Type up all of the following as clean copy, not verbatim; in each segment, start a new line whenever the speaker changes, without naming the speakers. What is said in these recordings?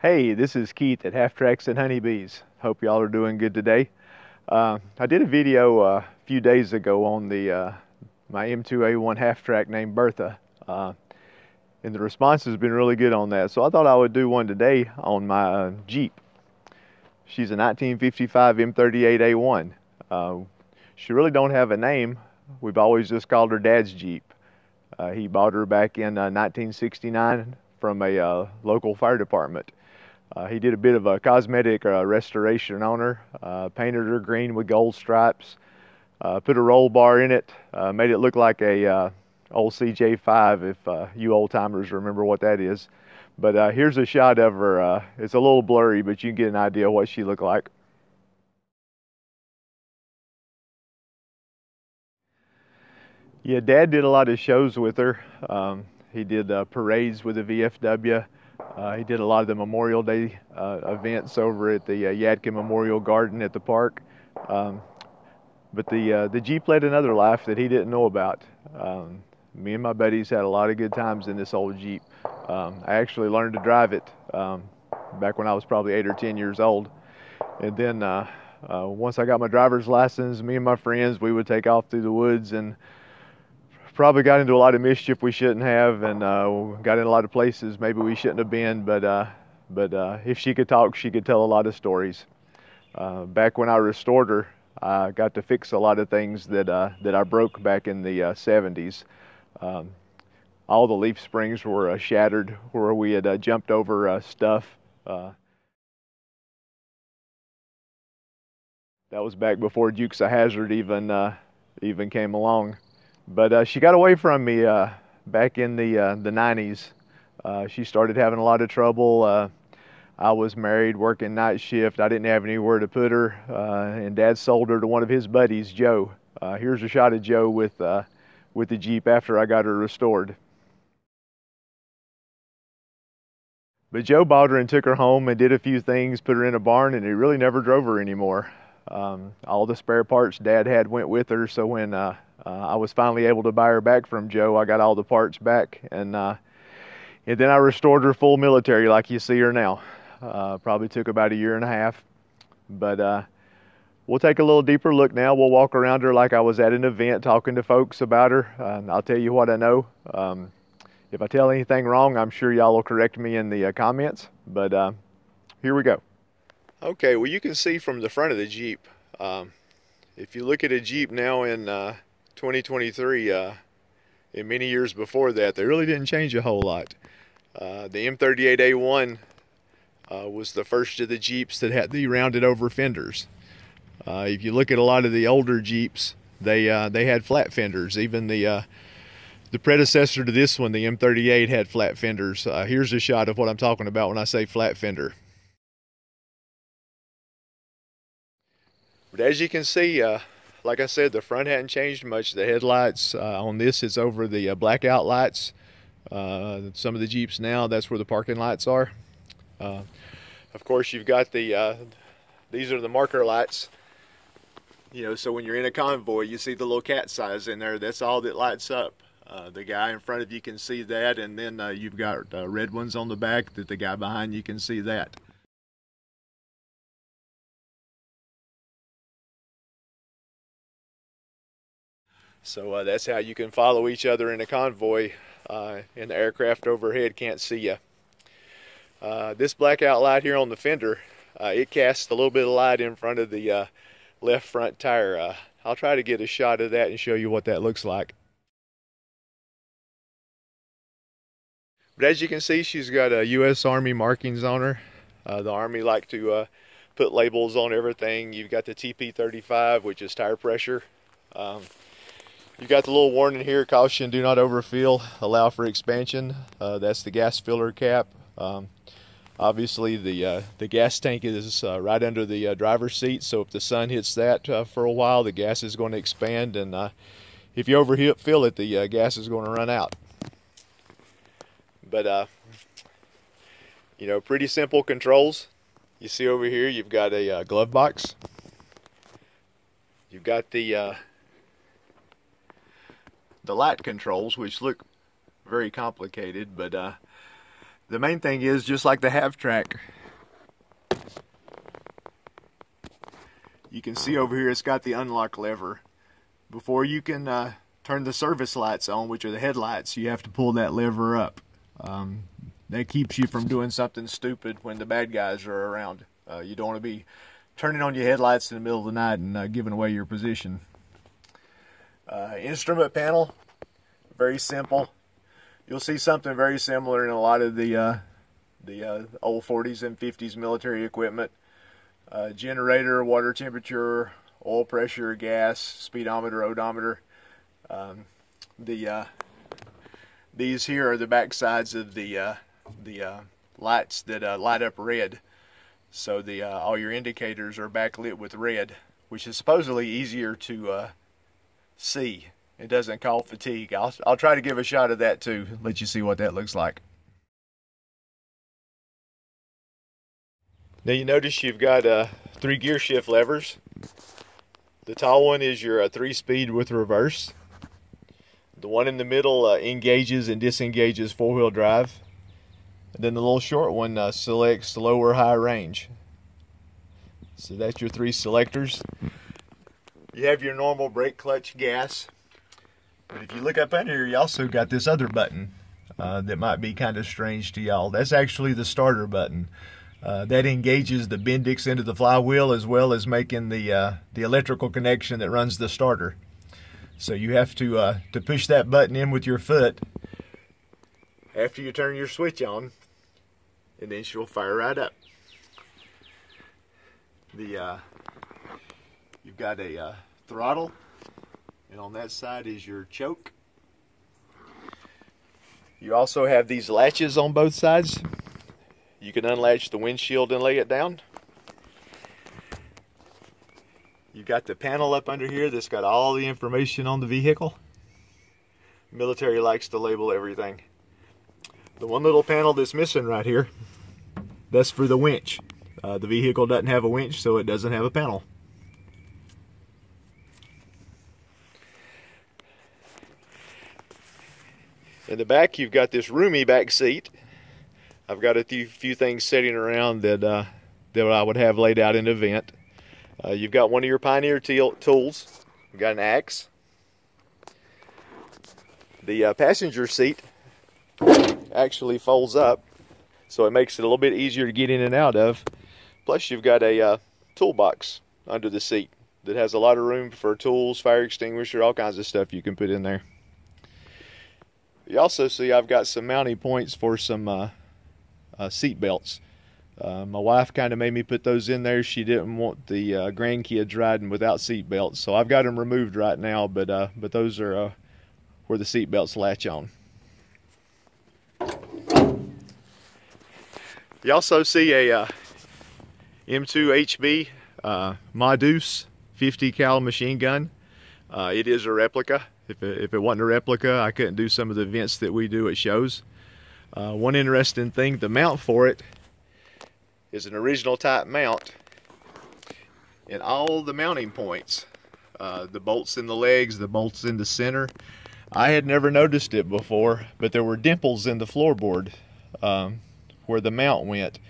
Hey, this is Keith at Half Tracks and Honeybees. Hope y'all are doing good today. I did a video a few days ago on my M2A1 Half Track named Bertha, and the response has been really good on that. So I thought I would do one today on my Jeep. She's a 1955 M38A1. She really don't have a name. We've always just called her Dad's Jeep. He bought her back in 1969 from a local fire department. He did a bit of a cosmetic restoration on her, painted her green with gold stripes, put a roll bar in it, made it look like a old CJ5 if you old timers remember what that is. But here's a shot of her. It's a little blurry, but you can get an idea of what she looked like. Yeah, Dad did a lot of shows with her. He did parades with the VFW. He did a lot of the Memorial Day events over at the Yadkin Memorial Garden at the park. But the Jeep led another life that he didn't know about. Me and my buddies had a lot of good times in this old Jeep. I actually learned to drive it back when I was probably 8 or 10 years old. And then once I got my driver's license, me and my friends, we would take off through the woods and probably got into a lot of mischief we shouldn't have, and got in a lot of places maybe we shouldn't have been, but if she could talk, she could tell a lot of stories. Back when I restored her, I got to fix a lot of things that I broke back in the 70s. All the leaf springs were shattered where we had jumped over stuff. That was back before Dukes of Hazzard even came along. But she got away from me back in the 90s. She started having a lot of trouble. I was married, working night shift. I didn't have anywhere to put her, and Dad sold her to one of his buddies, Joe. Here's a shot of Joe with the Jeep after I got her restored. But Joe bought her and took her home and did a few things, put her in a barn, and he really never drove her anymore. All the spare parts Dad had went with her, so when I was finally able to buy her back from Joe, I got all the parts back, and then I restored her full military like you see her now. Probably took about 1.5 years, but we'll take a little deeper look now. We'll walk around her like I was at an event talking to folks about her. I'll tell you what I know. If I tell anything wrong, I'm sure y'all will correct me in the comments, but here we go. Okay, well, you can see from the front of the Jeep, if you look at a Jeep now in 2023, and many years before that, they really didn't change a whole lot. The M38A1 was the first of the Jeeps that had the rounded over fenders. If you look at a lot of the older Jeeps, they had flat fenders. Even the predecessor to this one, the M38, had flat fenders. Here's a shot of what I'm talking about when I say flat fender. But as you can see, like I said, the front hadn't changed much. The headlights on this, it's over the blackout lights. Some of the Jeeps now, that's where the parking lights are. Of course, you've got these are the marker lights. You know, so when you're in a convoy, you see the little cat size in there. That's all that lights up. The guy in front of you can see that, and then you've got red ones on the back that the guy behind you can see that. So that's how you can follow each other in a convoy, and the aircraft overhead can't see you. This blackout light here on the fender, it casts a little bit of light in front of the left front tire. I'll try to get a shot of that and show you what that looks like. But as you can see, she's got U.S. Army markings on her. The Army like to put labels on everything. You've got the TP35, which is tire pressure. You've got the little warning here, caution, do not overfill, allow for expansion. That's the gas filler cap. Obviously the gas tank is right under the driver's seat, so if the sun hits that for a while, the gas is going to expand, and if you overfill it, the gas is going to run out. But you know, pretty simple controls. You see over here, you've got a glove box. You've got the light controls, which look very complicated, but The main thing is, just like the half track, you can see over here it's got the unlock lever. Before you can turn the service lights on, which are the headlights, you have to pull that lever up. That keeps you from doing something stupid when the bad guys are around. You don't want to be turning on your headlights in the middle of the night and giving away your position. Instrument panel, very simple. You'll see something very similar in a lot of the old 40s and 50s military equipment. Generator, water temperature, oil pressure, gas, speedometer, odometer. These here are the back sides of the lights that light up red. So all your indicators are backlit with red, which is supposedly easier to see. It doesn't cause fatigue. I'll try to give a shot of that too, let you see what that looks like. Now you notice you've got 3 gear shift levers. The tall one is your 3-speed with reverse. The one in the middle engages and disengages 4-wheel drive. And then the little short one selects low or high range. So that's your 3 selectors. You have your normal brake, clutch, gas. But if you look up under here, you also got this other button that might be kind of strange to y'all. That's actually the starter button. That engages the Bendix into the flywheel, as well as making the electrical connection that runs the starter. So you have to push that button in with your foot after you turn your switch on, and then she'll fire right up. You've got a throttle, and on that side is your choke. You also have these latches on both sides. You can unlatch the windshield and lay it down. You've got the panel up under here that's got all the information on the vehicle. Military likes to label everything. The one little panel that's missing right here, that's for the winch. The vehicle doesn't have a winch, so it doesn't have a panel. In the back, you've got this roomy back seat. I've got a few things sitting around that I would have laid out in an event. You've got one of your Pioneer tools. You've got an axe. The passenger seat actually folds up, so it makes it a little bit easier to get in and out of. Plus, you've got a toolbox under the seat that has a lot of room for tools, fire extinguisher, all kinds of stuff you can put in there. You also see I've got some mounting points for some seat belts. My wife kind of made me put those in there. She didn't want the grandkids riding without seat belts, so I've got them removed right now. But those are where the seat belts latch on. You also see a M2 HB Modus 50 cal machine gun. It is a replica. If it wasn't a replica, I couldn't do some of the events that we do at shows. One interesting thing, the mount for it is an original type mount, and all the mounting points, the bolts in the legs, the bolts in the center, I had never noticed it before, but there were dimples in the floorboard where the mount went,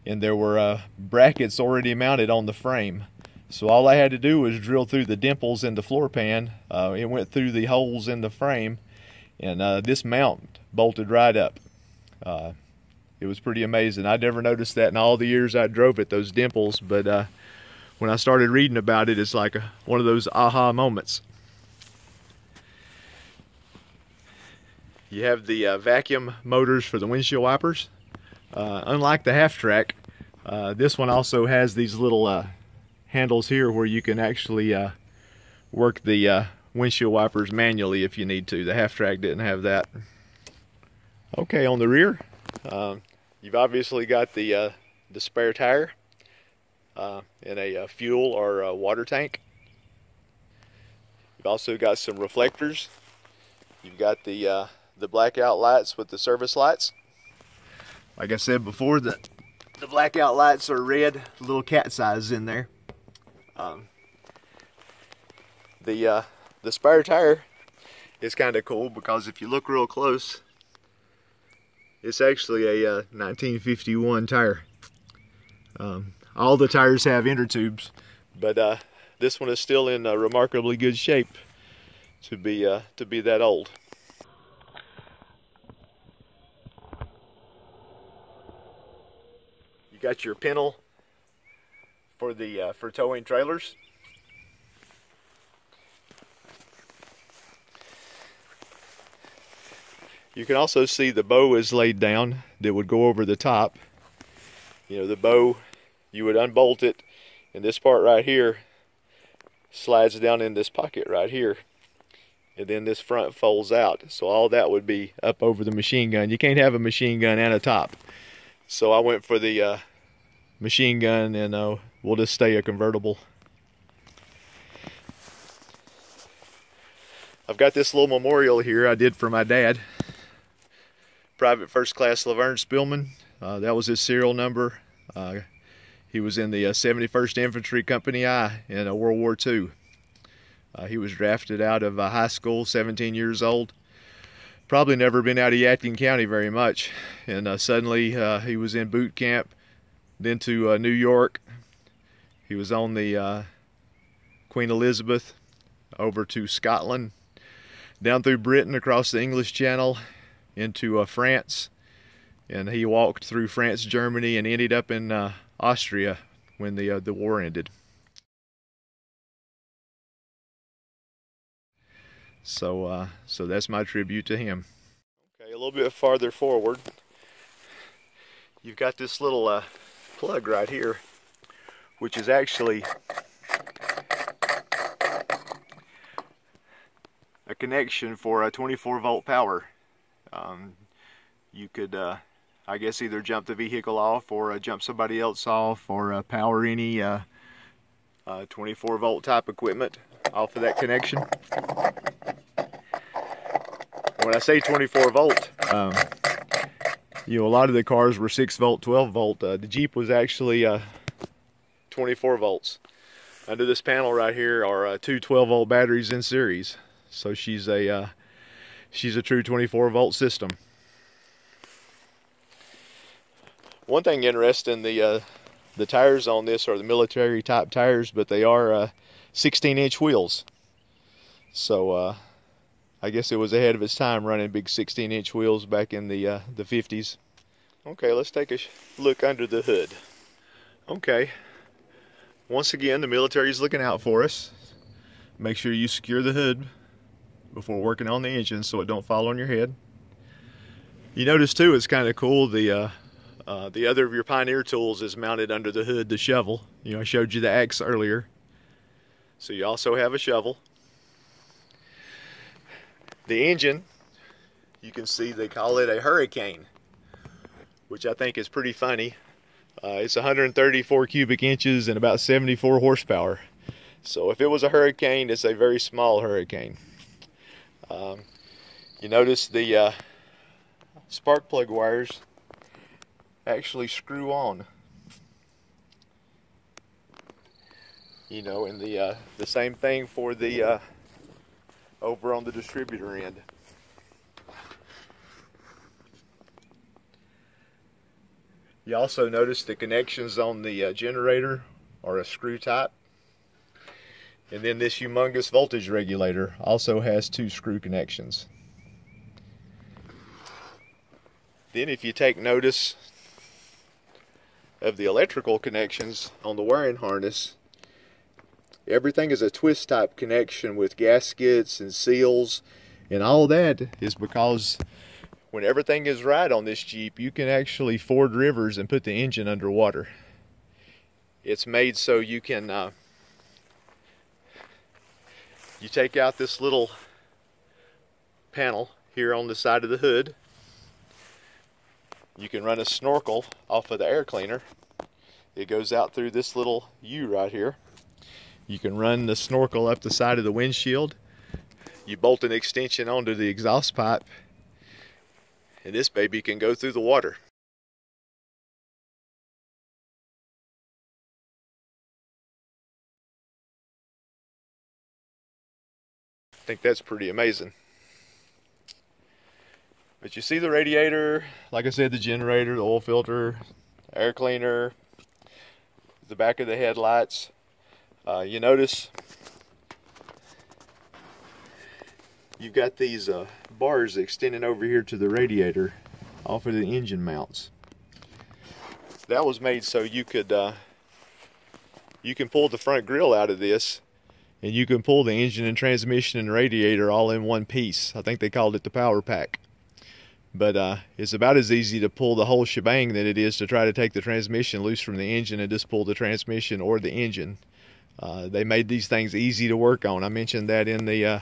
and there were brackets already mounted on the frame. So all I had to do was drill through the dimples in the floor pan. It went through the holes in the frame, and this mount bolted right up. It was pretty amazing. I'd never noticed that in all the years I drove it, those dimples, but when I started reading about it, it's like one of those aha moments. You have the vacuum motors for the windshield wipers. Unlike the half track, this one also has these little handles here where you can actually work the windshield wipers manually if you need to. The half track didn't have that. Okay, on the rear, you've obviously got the spare tire and a fuel or a water tank. You've also got some reflectors. You've got the blackout lights with the service lights. Like I said before, the blackout lights are red, little cat's eyes in there. The spare tire is kind of cool because if you look real close, It's actually a 1951 tire. All the tires have inner tubes, but this one is still in remarkably good shape to be that old. You got your pennel for the for towing trailers. You can also see the bow is laid down that would go over the top. You know, the bow, you would unbolt it, and this part right here slides down in this pocket right here, and then this front folds out. So all that would be up over the machine gun. You can't have a machine gun and a top. So I went for the machine gun, and we'll just stay a convertible. I've got this little memorial here I did for my dad. Private First Class Laverne Spillman. That was his serial number. He was in the 71st Infantry Company I in World War II. He was drafted out of high school, 17 years old. Probably never been out of Yadkin County very much. And suddenly he was in boot camp, then to New York. He was on the Queen Elizabeth, over to Scotland, down through Britain, across the English Channel, into France, and he walked through France, Germany, and ended up in Austria when the war ended. So that's my tribute to him. Okay, a little bit farther forward, you've got this little plug right here, which is actually a connection for a 24-volt power. You could, I guess, either jump the vehicle off or jump somebody else off, or power any 24-volt type equipment off of that connection. When I say 24-volt, you know, a lot of the cars were 6-volt, 12-volt. The Jeep was actually 24 volts. Under this panel right here are two 12-volt batteries in series. So she's a true 24-volt system. One thing interesting, the tires on this are the military type tires, but they are 16-inch wheels. So I guess it was ahead of its time running big 16-inch wheels back in the 50s. Okay, let's take a look under the hood. Okay, once again, the military's looking out for us. Make sure you secure the hood before working on the engine so it don't fall on your head. You notice too, it's kind of cool, the other of your Pioneer tools is mounted under the hood, the shovel. You know, I showed you the axe earlier. So you also have a shovel. The engine, you can see they call it a Hurricane, which I think is pretty funny. It's 134 cubic inches and about 74 horsepower. So if it was a Hurricane, it's a very small Hurricane. You notice the spark plug wires actually screw on. You know, and the same thing for the over on the distributor end. You also notice the connections on the generator are a screw type. And then this humongous voltage regulator also has two screw connections. Then if you take notice of the electrical connections on the wiring harness, everything is a twist type connection with gaskets and seals, and all that is because when everything is right on this Jeep, you can actually ford rivers and put the engine underwater. It's made so you can you take out this little panel here on the side of the hood. You can run a snorkel off of the air cleaner. It goes out through this little U right here. You can run the snorkel up the side of the windshield. You bolt an extension onto the exhaust pipe, and this baby can go through the water. I think that's pretty amazing. But you see the radiator, like I said, the generator, the oil filter, air cleaner, the back of the headlights. You notice you've got these bars extending over here to the radiator off of the engine mounts. That was made so you could you can pull the front grille out of this, and you can pull the engine and transmission and radiator all in one piece. I think they called it the power pack. But it's about as easy to pull the whole shebang than it is to try to take the transmission loose from the engine and just pull the transmission or the engine. They made these things easy to work on. I mentioned that in the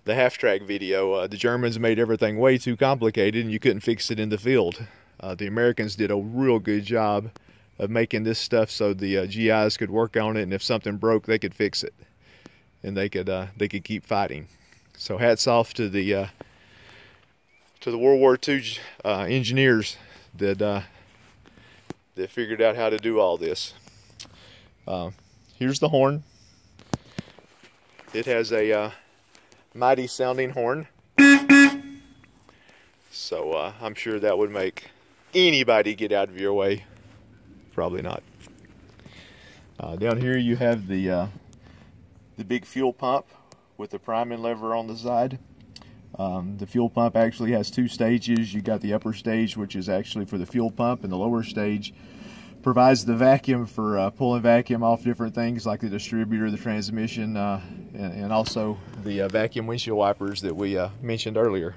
Half Track video. The Germans made everything way too complicated and you couldn't fix it in the field. The Americans did a real good job of making this stuff so the GIs could work on it, and if something broke they could fix it, and they could keep fighting. So hats off to the World War II engineers that figured out how to do all this. Here's the horn. It has a mighty sounding horn. So I'm sure that would make anybody get out of your way. Probably not. Down here you have the big fuel pump with the priming lever on the side. The fuel pump actually has two stages. You got the upper stage, which is actually for the fuel pump, and the lower stage provides the vacuum for pulling vacuum off different things like the distributor, the transmission, and also the vacuum windshield wipers that we mentioned earlier.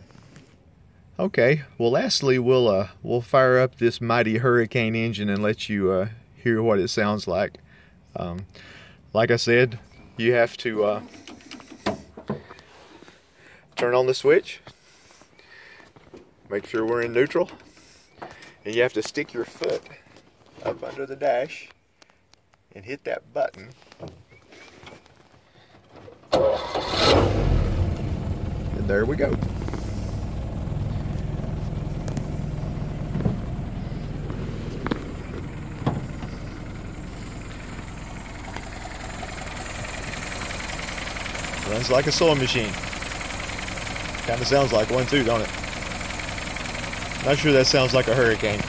Okay, well lastly we'll fire up this mighty Hurricane engine and let you hear what it sounds like. Like I said, you have to turn on the switch, make sure we're in neutral, and you have to stick your foot up under the dash and hit that button. And there we go. Runs like a sewing machine. Kind of sounds like one too, don't it? Not sure that sounds like a Hurricane.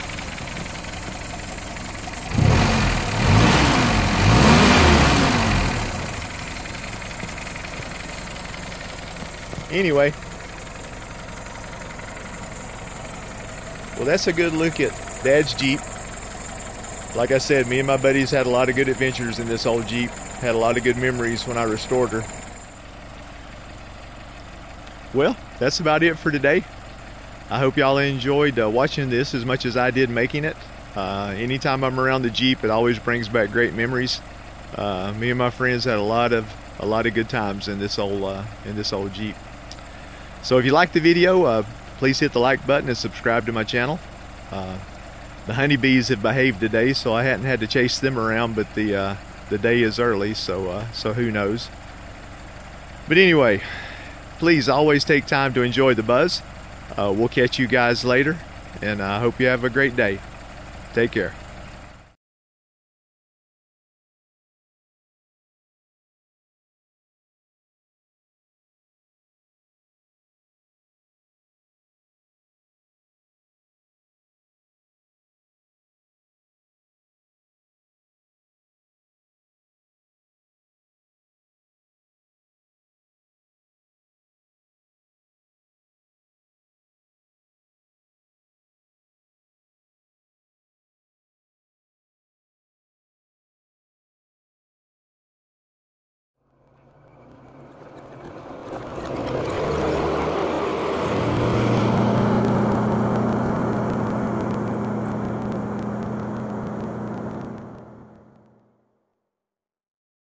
Anyway, well, that's a good look at Dad's Jeep. Like I said, me and my buddies had a lot of good adventures in this old Jeep. Had a lot of good memories when I restored her. Well, that's about it for today. I hope y'all enjoyed watching this as much as I did making it. Anytime I'm around the Jeep, it always brings back great memories. Me and my friends had a lot of good times in this old Jeep. So if you liked the video, please hit the like button and subscribe to my channel. The honeybees have behaved today, so I hadn't had to chase them around, but the day is early, so who knows. But anyway, please always take time to enjoy the buzz. We'll catch you guys later, and I hope you have a great day. Take care.